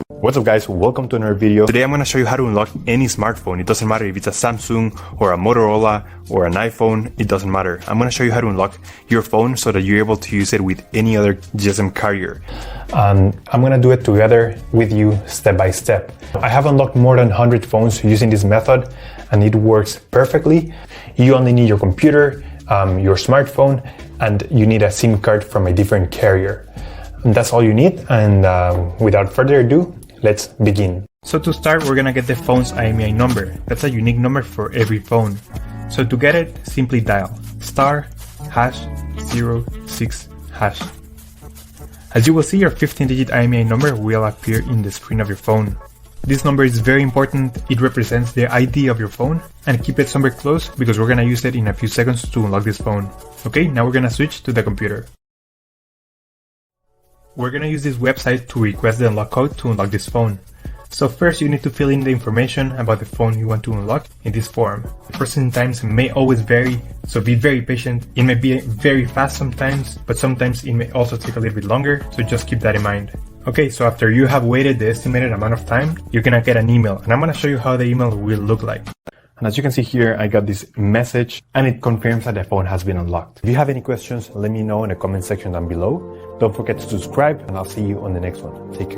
What's up guys, welcome to another video. Today I'm going to show you how to unlock any smartphone. It doesn't matter if it's a Samsung or a Motorola or an iPhone, it doesn't matter. I'm going to show you how to unlock your phone so that you're able to use it with any other GSM carrier. I'm going to do it together with you step by step. I have unlocked more than 100 phones using this method and it works perfectly. You only need your computer, your smartphone, and you need a SIM card from a different carrier. And that's all you need, and without further ado, let's begin. So to start, we're gonna get the phone's IMEI number. That's a unique number for every phone. So to get it, simply dial *#06#. As you will see, your 15-digit IMEI number will appear in the screen of your phone. This number is very important. It represents the ID of your phone, and keep it somewhere close because we're gonna use it in a few seconds to unlock this phone. Okay, now we're gonna switch to the computer. We're gonna use this website to request the unlock code to unlock this phone. So first you need to fill in the information about the phone you want to unlock in this form. Processing times may always vary, so be very patient. It may be very fast sometimes, but sometimes it may also take a little bit longer, so just keep that in mind. Okay, so after you have waited the estimated amount of time, you're gonna get an email, and I'm gonna show you how the email will look like. And as you can see here, I got this message and it confirms that the phone has been unlocked. If you have any questions, let me know in the comment section down below. Don't forget to subscribe and I'll see you on the next one. Take care.